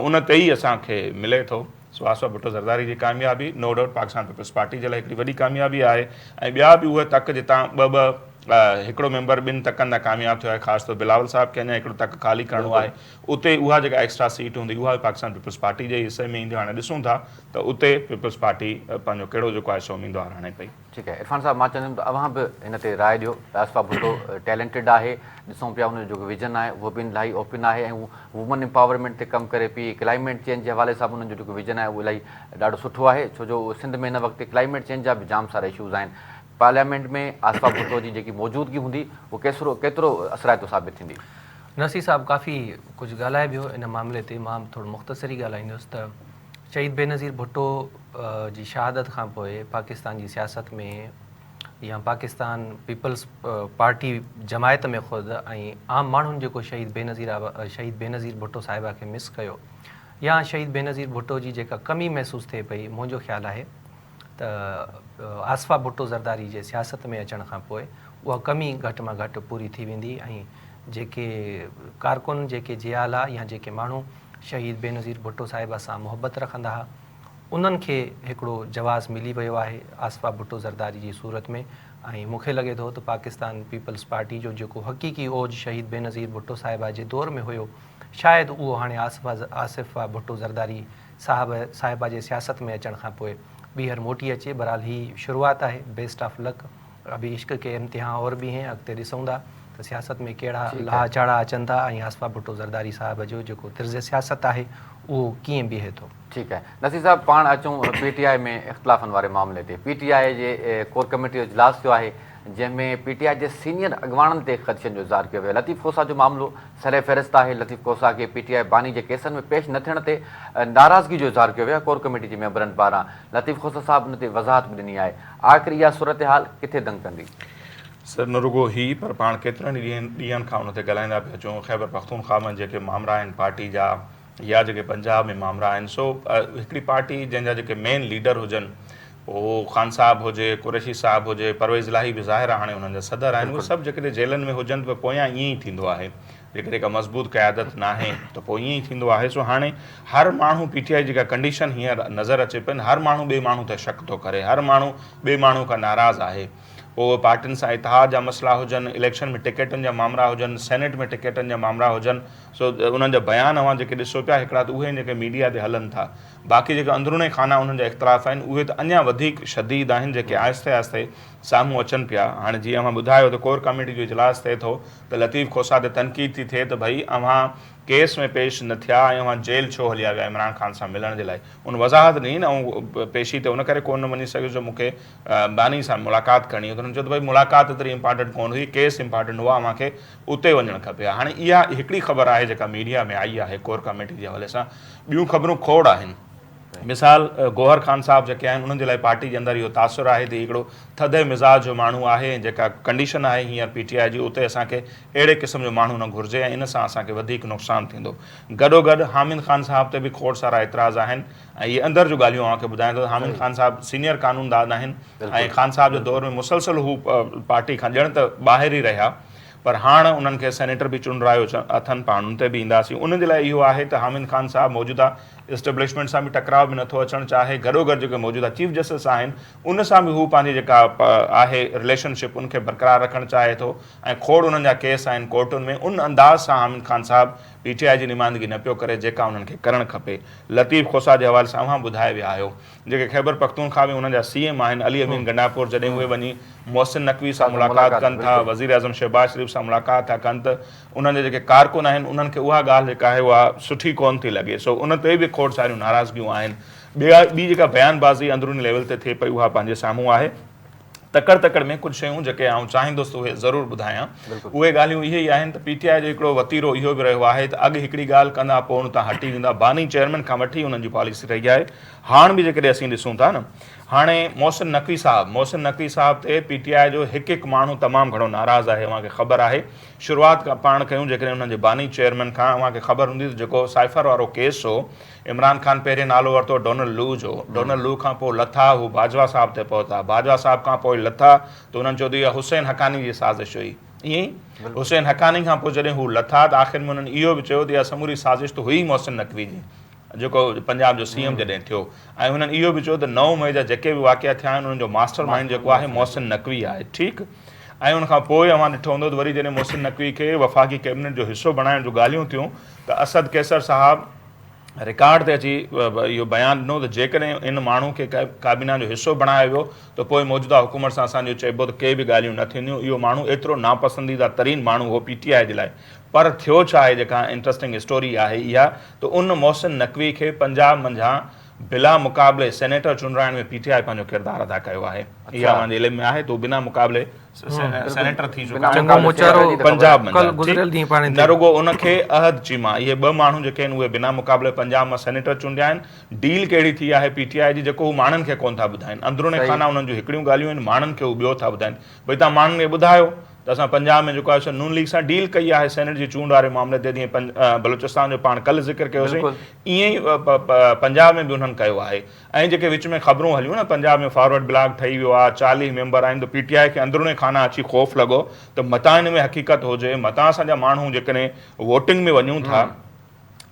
उन ते ई असांखे मिले थो सो आसिफा भुट्टो ज़रदारी जी कामयाबी नो डाउट पाकिस्तान पीपल्स पार्टी जे लाइ हिकिड़ी वॾी कामयाबी आहे ऐं ॿिया बि उहे तक जितां ॿ हिकिड़ो मेंबर ॿिनि तकनि तां कामयाबु थियो आहे ख़ासि तौर बिलावल साहिब खे अञा हिकिड़ो तक ख़ाली करिणो आहे उते उहा जेका एक्स्ट्रा सीट हूंदी उहा पाकिस्तान पीपल्स पार्टी जे हिसे में ईंदी हाणे ॾिसूं था त उते पीपल्स पार्टी पंहिंजो कहिड़ो जेको आहे सो उम्मीदवार हाणे पई ठीकु आहे इरफान साहिबु मां चवंदुमि त अव्हां बि हिन ते राय ॾियो आसिफा भुट्टो टैलेंटेड आहे ॾिसूं पिया हुनजो जेको विजन आहे उहो बि इलाही ओपन आहे ऐं हू वुमन एम्पावरमेंट ते कमु करे पई क्लाइमेट चेंज जे हवाले सां हुनजो जेको विजन आहे उहो इलाही ॾाढो सुठो आहे छो जो सिंध में हिन वक़्तु क्लाइमेट चेंज जा बि जाम सारा इशूज़ आहिनि पार्लियामेंट में आसिफा भुट्टो जी जेकी मौजूदगी हूंदी उहो केतिरो असराइतो साबित थींदी नसी साहब काफ़ी कुझु ॻाल्हाए पियो इन मामले ते मां थोरो मुख़्तसरी ॻाल्हाईंदुसि त शहीद बेनज़ीर भुट्टो जी शहादत खां पोइ पाकिस्तान जी सियासत में या पाकिस्तान पीपल्स पार्टी जमायत में ख़ुदि ऐं आम माण्हुनि जेको शहीद बेनज़ीर भुट्टो साहिबा खे मिस कयो या शहीद बेनज़ीर भुट्टो जी जेका कमी महसूसु थिए पई मुंहिंजो ख़्यालु आहे त आसिफा भुट्टो ज़रदारी जे सियासत में अचण खां पोइ उहा कमी घटि मां घटि पूरी थी वेंदी ऐं जेके कारकुन जेके जियाला या जेके माण्हू शहीद बेनज़ीर भुट्टो साहिबा सां मुहबत रखंदा हुआ उन्हनि खे हिकिड़ो जवाज़ मिली वियो आहे आसिफा भुट्टो ज़रदारी जी सूरत में ऐं मूंखे लॻे थो त पाकिस्तान पीपल्स पार्टी जो जेको हक़ीक़ी ओज शहीद बेनज़ीर भुट्टो साहिबा जे दौर में हुयो शायदि उहो हाणे आसिफा भुट्टो ज़रदारी साहिबा जे सियासत में अचण खां पोइ ॿीहर मोटी अचे बहरहाल ही शुरूआत आहे बेस्ट ऑफ लक अभी इश्क के इम्तिहान और भी हैं अॻिते ॾिसूं था त सियासत में कहिड़ा लाह चाड़ा अचनि था ऐं आसिफा भुट्टो ज़रदारी साहिब जो जेको तर्ज़ सियासत आहे उहो कीअं बीहे थो ठीकु आहे नसीर साहिबु पाण अचूं PTI में इख़्तिलाफ़नि वारे मामले ते PTI जे कोर कमेटी जो इजलास थियो आहे जंहिंमें PTI जे सीनियर अॻवाननि ते ख़दशनि जो इज़हार कयो वियो आहे लतीफ़ खोसा जो मामिलो सरे फ़हिरिस्त आहे लतीफ़ खोसा खे PTI बानी जे केसनि में पेश न थियण ते नाराज़गी जो इज़हार कयो वियो आहे कोर कमेटी जे मेंबरनि पारां लतीफ़ खोसा साहिबु हुन ते वज़ाहत बि ॾिनी आहे आख़िर इहा सूरत हाल किथे दंग कंदी सर न रुगो ही पर पाण केतिरनि ॾींहंनि खां हुन ते ॻाल्हाईंदा पिया अचूं ख़ैबर पख़्तूनख़्वा में जेके मामरा आहिनि पार्टी जा या जेके पंजाब में मामरा आहिनि सो हिकिड़ी पार्टी जंहिंजा जेके मेन लीडर हुजनि पोइ ख़ान साहिबु हुजे कुरैशी साहिबु हुजे परवेज़ इलाही बि ज़ाहिर आहे हाणे हुननि जा सदर आहिनि उहे सभु जेकॾहिं जेलनि में हुजनि त पोयां ईअं ई थींदो आहे जेकॾहिं का मज़बूत क़यादत नाहे त पोइ ईअं ई थींदो आहे सो हाणे हर माण्हू PTI जेका कंडीशन हींअर नज़र अचे पियो हर माण्हू ॿिए माण्हू ते शक थो करे हर माण्हू ॿिए माण्हू खां नाराज़ आहे पोइ पार्टियुनि सां इतिहाद जा मसइला हुजनि इलेक्शन में टिकेटनि जा मामला हुजनि सेनेट में टिकेटनि जा मामला हुजनि सो उन्हनि जा बयान अवां जेके ॾिसो पिया हिकिड़ा त उहे जेके मीडिया ते हलनि था बाक़ी जेके अंदरूनी खाना उन्हनि जा इख़्तिलाफ़ आहिनि उहे त अञा वधीक शदीद आहिनि जेके आहिस्ते आहिस्ते साम्हूं अचनि पिया हाणे जीअं मां ॿुधायो त कोर कमेटी जो इजलास थिए थो त लतीफ़ खोसा ते तनक़ीद थी थिए त भई अव्हां केस में पेश न थिया ऐं अव्हां जेल छो हलिया विया इमरान ख़ान सां मिलण जे लाइ उन वज़ाहत ॾिनी न ऐं पेशी ते उन करे कोन वञी सघियो जो मूंखे बानी सां मुलाक़ात करणी हुई त हुननि चयो त भई मुलाक़ात एतिरी इंपॉर्टेंट कोन हुई केस इंपॉर्टेंट हुआ अव्हांखे उते वञणु खपे हाणे इहा हिकिड़ी ख़बर आहे जेका मीडिया में आई आहे कोर कमेटी जे हवाले सां ॿियूं ख़बरूं खोड़ आहिनि मिसाल गौहर ख़ान साहब जेके आहिनि उन्हनि जे लाइ पार्टी जे अंदरि इहो तासुरु आहे त हिकिड़ो थधे मिज़ाज जो माण्हू आहे, जेका कंडीशन आहे हींअर PTI जी, उते असांखे अहिड़े क़िस्म जो माण्हू न घुरिजे ऐं इन सां असांखे वधीक नुक़सानु थींदो। गॾोगॾु हामिद ख़ान साहब ते बि खोड़ सारा एतिराज़ आहिनि ऐं इहे अंदरि जूं ॻाल्हियूं तव्हांखे ॿुधायां थो। हामिद ख़ान साहब सीनियर कानूनदान आहिनि ऐं ख़ान साहब जे दौर में मुसलसल हू पार्टी खां ॼण त ॿाहिरि ई रहिया, पर हाणे उन्हनि खे सेनेटर बि चूंडायो अथनि, पाण उन ते बि ईंदासीं। उन जे लाइ इहो आहे त हामिद ख़ान साहब मौजूदा इस्टेब्लिशमेंट सां बि टकराव बि नथो अचणु चाहे, गॾोगॾु जेके मौजूदा चीफ जस्टिस आहिनि उन सां बि हू पंहिंजी जेका आहे रिलेशनशिप उनखे बरक़रार रखणु चाहे थो ऐं खोड़ उन्हनि जा केस आहिनि कोर्टुनि में। उन अंदाज़ सां हामिद ख़ान साहब PTI जी नुमाइंदगी न पियो करे जेका उन्हनि खे करणु खपे। लतीफ़ खोसा जे हवाले सां ॿुधाए विया आहियो, जेके ख़ैबर पख्तूनख्वा में उन्हनि जा CM आहिनि, अली अमीन गंडापुर, जॾहिं उहे वञी मोहसिन नक़वी सां मुलाक़ात कनि था, वज़ीर आज़म शहबाज शरीफ़ सां मुलाक़ात था कनि, त उन्हनि जे जेके कारकुन आहिनि उन्हनि खे उहा ॻाल्हि जेका आहे उहा सुठी कोन थी लॻे। सो उन ते बि खोड़ सारियूं नाराज़गियूं आहिनि। ॿी जेका बयानबाज़ी अंदरूनी लेवल ते थिए पई उहा पंहिंजे साम्हूं आहे। तकड़ में कुझु शयूं जेके आउं चाहींदुसि त उहे ज़रूरु ॿुधायां। उहे ॻाल्हियूं इहे ई आहिनि त PTI जो हिकिड़ो वतीरो इहो बि रहियो आहे त अॻु हिकिड़ी ॻाल्हि कंदा पोइ उन तां हटी वेंदा। बानी चेयरमैन खां वठी उन्हनि जी पॉलिसी रही आहे। हाणे बि जेकॾहिं असीं ॾिसूं था न, हाणे मोहसिन नक़वी साहब ते PTI जो हिकु माण्हू तमामु घणो नाराज़ आहे, अव्हांखे ख़बर आहे। शुरूआति खां पाण कयूं जेकॾहिं उन्हनि जे बानी चेयरमैन खां, अव्हांखे ख़बर हूंदी त जेको साइफ़र वारो केस हो, इमरान ख़ान पहिरियों नालो वरितो डोनाल्ड लू जो, डोनाल्ड लू खां पोइ लथा हू बाजवा साहब ते पहुता, बाजवा साहब खां पोइ लथा त उन्हनि चयो त इहा हुसैन हक़ानी जी साज़िश हुई। ईअं ई हुसैन हक़ानी खां पोइ जॾहिं हू लथा त आख़िर में उन्हनि इहो बि चयो त इहा समूरी साज़िश त हुई मोहसिन नक़वी जी, जेको पंजाब जो CM जॾहिं थियो, ऐं हुननि इहो बि चयो त 9 मई जा जेके बि वाक़िया थिया आहिनि उन्हनि जो मास्टर माइंड जेको आहे मोहसिन नक़वी आहे। ठीकु, ऐं उनखां पोइ अव्हां ॾिठो हूंदो त वरी जॾहिं मोहसिन नक़वी खे वफ़ाक़ी कैबिनेट जो हिसो बणाइण जूं ॻाल्हियूं थियूं त असद कैसर साहब रिकॉर्ड ते अची इहो बयानु ॾिनो त जेकॾहिं इन माण्हू खे काबीना जो हिसो बणायो वियो त पोइ मौजूदा हुकूमत सां असांजो चइबो त के बि ॻाल्हियूं न थींदियूं। इहो माण्हू एतिरो नापसंदीदा तरीन माण्हू हो PTI जे लाइ। पर थियो छा आहे, जेका इंट्रस्टिंग स्टोरी आहे इहा, त उन मोहसिन नक़वी खे पंजाब मंझां बिला मुक़ाबले सेनेटर चूंडाइण में PTI पंहिंजो किरदारु अदा कयो आहे। इहा मुंहिंजे इल्म में आहे, तो बिना मुक़ाबले सेनेटर थी चुका आहिनि पंजाब मंझां। न रुगो उनखे अहद चीमा, इहे 2 माण्हू जेके आहिनि उहे बिना मुक़ाबले पंजाब मां सेनेटर चूंडिया आहिनि। डील कहिड़ी थी आहे PTI जी, जेको हू माण्हुनि खे कोन था ॿुधाइनि। अंदरूने खाना उन्हनि जूं हिकिड़ियूं ॻाल्हियूं आहिनि, माण्हुनि खे हू ॿियो था ॿुधाइनि। भई तव्हां माण्हुनि खे ॿुधायो त असां पंजाब में जेको आहे नून लीग सां डील कई आहे सेनेट जी चूंड वारे मामले ते, जीअं बलूचिस्तान जो पाण कल्ह ज़िक्र कयोसीं, ईअं ई पंजाब में बि उन्हनि कयो आहे। ऐं जेके विच में ख़बरूं हलियूं न, पंजाब में फॉरवर्ड ब्लॉक ठही वियो आहे, 40 मेंबर आहिनि, त PTI खे अंदरूने खाना अची ख़ौफ़ लॻो त मतां इन में हक़ीक़त हुजे, मतां असांजा माण्हू जेकॾहिं वोटिंग में वञूं था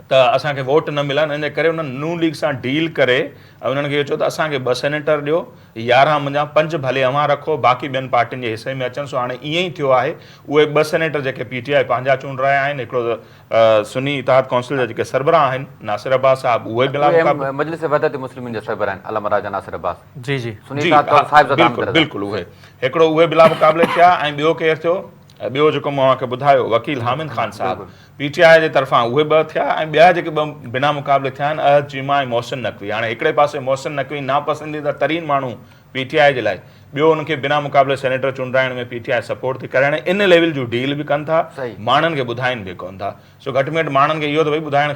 त असांखे वोट न मिलनि, इन करे उन्हनि नून लीग सां डील करे उन्हनि खे इहो चयो त असांखे 2 सेनेटर ॾियो, 11 मंझां 5 भले अव्हां रखो, बाक़ी ॿियनि पार्टियुनि जे हिसे में अचनि। सो हाणे ईअं ई थियो आहे। उहे 2 सेनेटर जेके PTI पंहिंजा चूंड रहिया आहिनि, हिकिड़ो त सुन्नी इत्तेहाद काउंसिल जा जेके सरबराह आहिनि नासिर अब्बास साहब, उहे मजलिस वहदत मुस्लिमीन जा सरबराह आहिनि अल्लामा राजा नासिर अब्बास जी जी बिल्कुलु उहे हिकिड़ो उहे बिला मुक़ाबले थिया। ऐं ॿियो केरु थियो, ॿियो जेको मां तव्हांखे ॿुधायो वकील हामिद ख़ान साहब, PTI जे तरफ़ां उहे 2 थिया। ऐं ॿिया जेके 2 बिना मुक़ाबले थिया आहिनि अहद चीमा ऐं मोहसिन नक़वी। हाणे हिकिड़े पासे मोहसिन नक़वी नापसंदीदा तरीन माण्हू PTI जे लाइ, ॿियो उनखे बिना मुक़ाबले सेनेटर चूंडाइण में PTI सपोर्ट थी करे, इन लेवल जूं डील बि कनि था, माण्हुनि खे ॿुधाइनि बि कोन था। सो घटि में घटि माण्हुनि खे इहो त भई ॿुधाइणु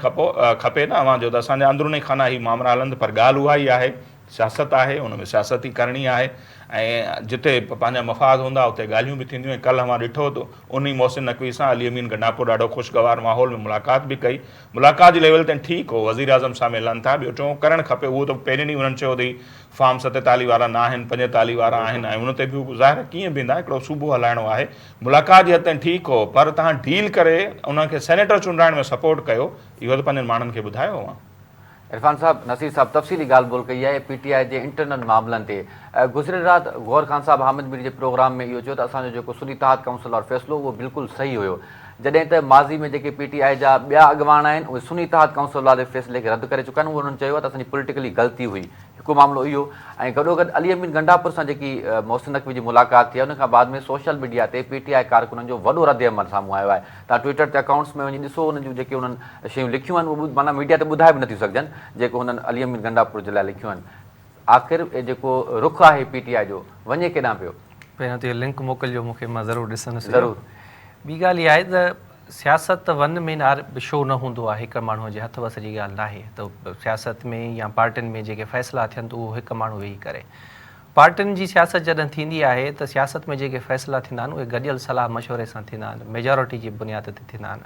खपे न अव्हां जो त असांजा अंदरूनी खाना ही मामला हलनि, पर ॻाल्हि उहा ई आहे, सियासत आहे, उन में सियासत ई करणी आहे। ऐं जिते पंहिंजा मफ़ाद हूंदा उते ॻाल्हियूं बि थींदियूं। कल्ह मां ॾिठो त उन मोहसिन नक़वी सां अली अमीन गंडापुर ॾाढो ख़ुशगवार माहौल में मुलाक़ात बि कई। मुलाक़ात जी लेवल ते ठीकु हो, वज़ीर आज़म सां मिलनि था, ॿियो चऊं करणु खपे। उहो त पहिरियों ॾींहुं उन्हनि चयो अथई फॉर्म 47 वारा न आहिनि, 45 वारा आहिनि, ऐं उन ते बि ज़ाहिर कीअं बीहंदा, हिकिड़ो सूबो हलाइणो आहे। मुलाक़ात जी हद ताईं ठीकु हो, पर तव्हां डील करे उनखे सेनेटर चूंडाइण में सपोर्ट कयो, इहो त पंहिंजनि माण्हुनि खे ॿुधायो आहे। इरफान साहब, नसीर साहब तफ़सीली ॻाल्हि ॿोल कई आहे PTI जे इंटरनल मामलनि ते। गुज़िरियल राति गौहर ख़ान साहब हामिद मीर जे प्रोग्राम में इहो चयो त असांजो जेको सुन्नी इत्तेहाद काउंसिल वारो फ़ैसिलो उहो बिल्कुलु सही हुयो, जॾहिं त माज़ी में जेके PTI जा ॿिया अॻवान आहिनि उहे सुन्नी इत्तेहाद काउंसिल वारे फ़ैसिले खे रद्द करे चुका आहिनि। उहो उन्हनि चयो आहे त असांजी पॉलिटिकली ग़लती हुई, हिकु मामिलो इहो। ऐं गॾोगॾु अली अमीन गंडापुर सां जेकी मोहसिन नक़वी जी मुलाक़ात थी आहे, उन खां बाद में सोशल मीडिया ते PTI कारकुननि जो वॾो रद्द अमल साम्हूं आयो आहे। तव्हां ट्विटर ते अकाउंट्स में वञी ॾिसो, उन्हनि जूं जेके उन्हनि शयूं लिखियूं आहिनि उहे माना मीडिया ते ॿुधाए बि नथियूं सघजनि, जेको हुननि अली अमीन गंडापुर जे लाइ लिखियूं आहिनि। आख़िर जेको रुख़ आहे PTI जो वञे केॾांहुं पियो? पहिरियों त इहो लिंक मोकिलिजो मूंखे, मां ज़रूरु ॾिसंदुसि। ज़रूरु। ॿी ॻाल्हि इहा आहे त सियासत वन में शो न हूंदो आहे, हिकु माण्हूअ जे हथ वस जी ॻाल्हि नाहे। त सियासत में या पार्टियुनि में जेके फ़ैसिला थियनि त उहो हिकु माण्हू वेही करे, पार्टियुनि जी सियासत जॾहिं थींदी आहे त सियासत में जेके फ़ैसिला थींदा आहिनि उहे गॾियल सलाह मशवरे सां थींदा आहिनि, मेजॉरिटी जी बुनियाद ते थींदा आहिनि।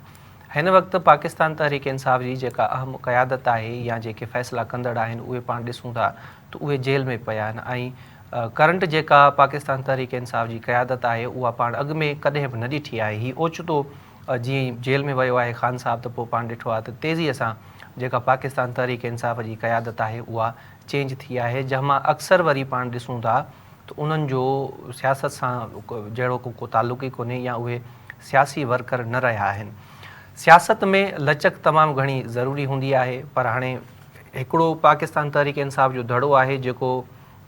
हिन वक़्तु पाकिस्तान तहरीक इंसाफ़ जी जेका अहम क़यादत आहे या जेके फ़ैसिला कंदड़ आहिनि उहे पाण ॾिसूं था त उहे जेल में पिया आहिनि। ऐं करंट जेका पाकिस्तान तहरीक इंसाफ़ जी क़यादत आहे उहा पाण अॻु में कॾहिं बि न ॾिठी आहे। हीअ ओचितो जीअं जेल में वियो आहे ख़ान साहब, त पोइ पाण ॾिठो आहे त तेज़ीअ सां जेका पाकिस्तान तहरीक इंसाफ़ जी क़यादत आहे उहा चेंज थी आहे, जंहिंमां अक्सर वरी पाण ॾिसूं था त उन्हनि जो सियासत सां जहिड़ो को तालुक़ ई कोन्हे या उहे सियासी वर्कर न रहिया आहिनि। सियासत में लचक तमामु घणी ज़रूरी हूंदी आहे, पर हाणे हिकिड़ो पाकिस्तान तहरीक इंसाफ़ जो धड़ो आहे जेको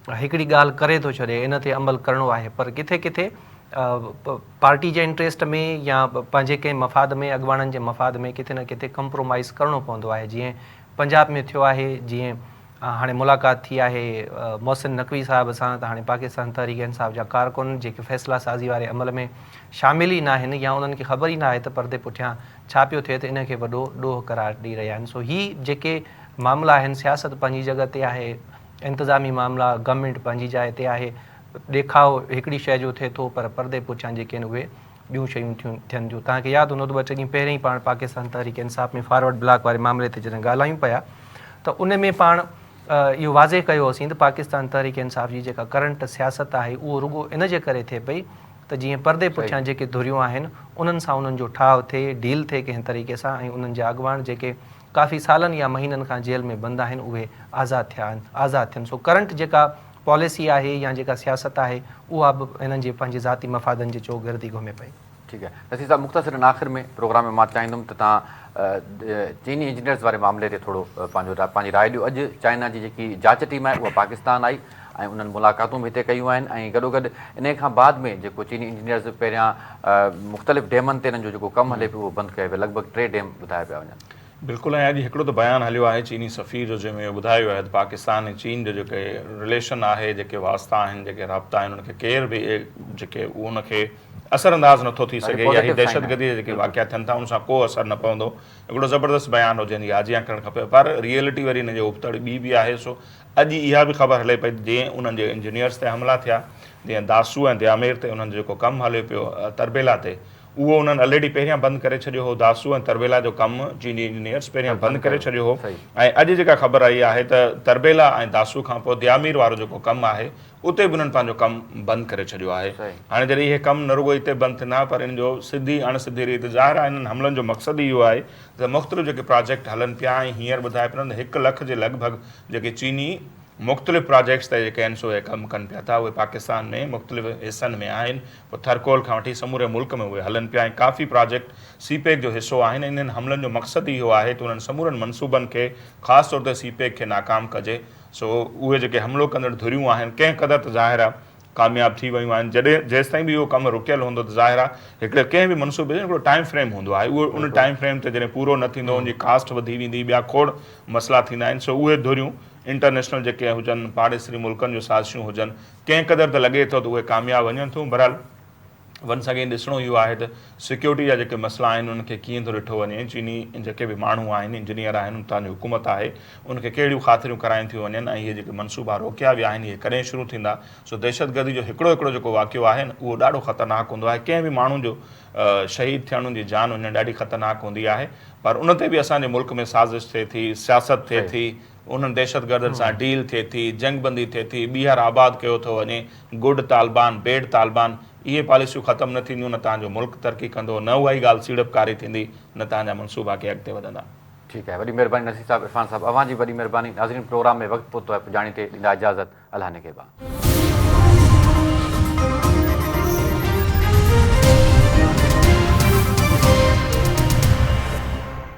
हिकिड़ी ॻाल्हि करे थो छॾे, इन ते अमल करिणो आहे, पर किथे किथे पार्टी जे इंट्रस्ट में या पंहिंजे कंहिं मफ़ाद में, अॻुवाणनि जे मफ़ाद में किथे न किथे कंप्रोमाइज़ करिणो पवंदो आहे। जीअं पंजाब में थियो आहे, जीअं हाणे मुलाक़ात थी आहे मोहसिन नक़वी साहिब सां, त हाणे पाकिस्तान तहरीक इंसाफ़ जा कारकुन जेके फ़ैसिला साज़ी वारे अमल में शामिल ई न आहिनि या उन्हनि खे ख़बर ई न आहे त परदे पुठियां छा पियो थिए, त इन खे वॾो ॾोह करार ॾेई रहिया आहिनि। सो ही जेके मामला आहिनि, सियासत पंहिंजी जॻह ते आहे, इंतिज़ामी मामला गवर्नमेंट पंहिंजी जाइ ते आहे, ॾेखाव हिकिड़ी शइ जो थिए थो पर परदे पुठियां जेके आहिनि उहे ॿियूं शयूं थियनि थियूं। तव्हांखे यादि हूंदो त 2 ॾींहं पहिरियों ई पाण पाकिस्तान तहरीक इंसाफ़ में फॉरवर्ड ब्लॉक वारे मामले ते जॾहिं ॻाल्हायूं पिया त उन में पाण इहो वाज़े कयो होसीं त पाकिस्तान तहरीक इंसाफ़ जी जेका करंट सियासत आहे उहो रुॻो इन जे करे थिए पई त जीअं परदे पुठियां जेके धुरियूं आहिनि उन्हनि सां उन्हनि जो ठाव थिए, डील थिए कंहिं तरीक़े सां, ऐं उन्हनि जा अॻुवान जेके काफ़ी सालनि या महीननि खां जेल में बंदि आहिनि उहे आज़ादु थियनि। सो करंट जेका पॉलिसी आहे या जेका सियासत आहे उहा बि हिननि जे पंहिंजे ज़ाती मफ़ादनि जे चौगिर्द ई घुमे पई। ठीकु आहे नसीर साहब, मुख़्तसिरन आख़िर में प्रोग्राम में मां चाहींदुमि त तव्हां चीनी इंजीनियर्स वारे मामले ते थोरो पंहिंजी राय ॾियो। अॼु चाइना जी जेकी जांच टीम आहे उहा पाकिस्तान आई ऐं उन्हनि मुलाक़ातूं बि हिते कयूं आहिनि, ऐं गॾोगॾु इन खां बाद में जेको चीनी इंजीनियर्स पहिरियां मुख़्तलिफ़ डैमनि ते हिननि जो जेको कमु हले पियो उहो बंदि कयो वियो, लॻभॻि 3 डैम ॿुधाया पिया वञनि। बिल्कुलु, ऐं अॼु हिकिड़ो त बयानु हलियो आहे चीनी सफ़ीर जो, जंहिंमें ॿुधायो आहे त पाकिस्तान ऐं चीन जो जेके रिलेशन आहे, जेके वास्ता आहिनि, जेके राब्ता आहिनि, उनखे केर बि जेके उनखे असरअंदाज़ नथो थी सघे, या ही दहशतगर्दी जा जेके वाक़िया थियनि था उन सां को असरु न पवंदो। हिकिड़ो ज़बरदस्त बयानु हो जंहिंजी आजियां करणु खपे, पर रियलिटी वरी हिन जे उबतड़ ॿी बि आहे। सो अॼु इहा बि ख़बर हले पई जीअं उन्हनि जे इंजीनियर्स ते हमला थिया, जीअं दासू ऐं दयामेर ते उन्हनि जो जेको कमु हले पियो तरबेला ते, उहो उन्हनि ऑलरेडी पहिरियां बंदि करे छॾियो हो। दासू ऐं तरबेला जो कमु चीनी इंजीनियर्स पहिरियां बंदि करे छॾियो हो, ऐं अॼु जेका ख़बर आई आहे त तरबेला ऐं दासू खां पोइ दयामीर वारो जेको कमु आहे उते बि उन्हनि पंहिंजो कमु बंदि करे छॾियो आहे। हाणे जॾहिं इहे कमु न रुॻो हिते बंदि थींदा, पर इन जो सिधी अणसिधी रीति ज़ाहिर आहे इन्हनि हमलनि जो मक़सदु इहो आहे त मुख़्तलिफ़ जेके प्रोजेक्ट हलनि पिया, ऐं हींअर ॿुधाए पिया त 1 लख जे लॻभॻि जेके चीनी मुख़्तलिफ़ प्रोजेक्ट्स ते जेके आहिनि सो इहे कमु कनि पिया था, उहे पाकिस्तान में मुख़्तलिफ़ हिसनि में आहिनि, पोइ थरकोल खां वठी समूरे मुल्क में उहे हलनि पिया, ऐं काफ़ी प्रोजेक्ट सीपेक जो हिसो आहिनि। इन्हनि हमलनि जो मक़सदु इहो आहे त उन्हनि समूरनि मनसूबनि खे ख़ासि तौर ते सीपेक खे नाकाम कजे। सो उहे जेके हमलो कंदड़ धुरियूं आहिनि कंहिं क़दर त ज़ाहिर आहे कामयाबु थी वियूं आहिनि। जॾहिं जेसिताईं बि इहो कमु रुकियल हूंदो त ज़ाहिर आहे हिकिड़े कंहिं बि मनसूबे जो हिकिड़ो टाइम फ्रेम हूंदो आहे, उहो उन टाइम फ्रेम ते जॾहिं पूरो न थींदो, उनजी कास्ट वधी वेंदी, ॿिया खोड़ मसइला थींदा आहिनि। सो उहे धुरियूं इंटरनेशनल जेके हुजनि, पाड़ेसरी मुल्कनि जो साज़िशूं हुजनि, कंहिं क़दर त लॻे थो त उहे कामयाबु वञनि थियूं। बहरहाल वंस अगेन ॾिसणो इहो आहे त सिक्योरिटी जा जेके मसइला आहिनि उनखे कीअं थो ॾिठो वञे, चीनी जेके बि माण्हू आहिनि, इंजीनियर आहिनि, उतां जी हुकूमत आहे, उनखे कहिड़ियूं ख़ातिरियूं करायूं थियूं वञनि, ऐं इहे जेके मनसूबा रोकिया विया आहिनि इहे कॾहिं शुरू थींदा। सो दहशतगर्दी जो हिकिड़ो जेको वाक़ियो आहे न उहो ॾाढो ख़तरनाक हूंदो आहे, कंहिं बि माण्हू जो शहीद थियण, उनजी जान वञणु ॾाढी ख़तरनाक हूंदी आहे। पर उन ते बि असांजे मुल्क में साज़िश थिए थी, सियासत थिए थी, उन्हनि दहशतगर्दनि सां डील थिए थी, जंगबंदी थिए थी, ॿीहर आबाद कयो थो वञे, गुड तालिबान बेड तालिबान, इहे पॉलिसियूं ख़तमु न थींदियूं, न तव्हांजो मुल्क तरक़ी कंदो, न उहा ई ॻाल्हि सीड़पकारी थींदी, न तव्हांजा मनसूबा खे अॻिते वधंदा। ठीकु आहे, वॾी महिरबानी नसीर साहब, इरफान साहब, अवां जी वॾी महिरबानी। नाज़रीन, प्रोग्राम में वक़्तु पहुतो आहे, पुॼाणी ते ॾींदा इजाज़त, अल्लाह ने के बा।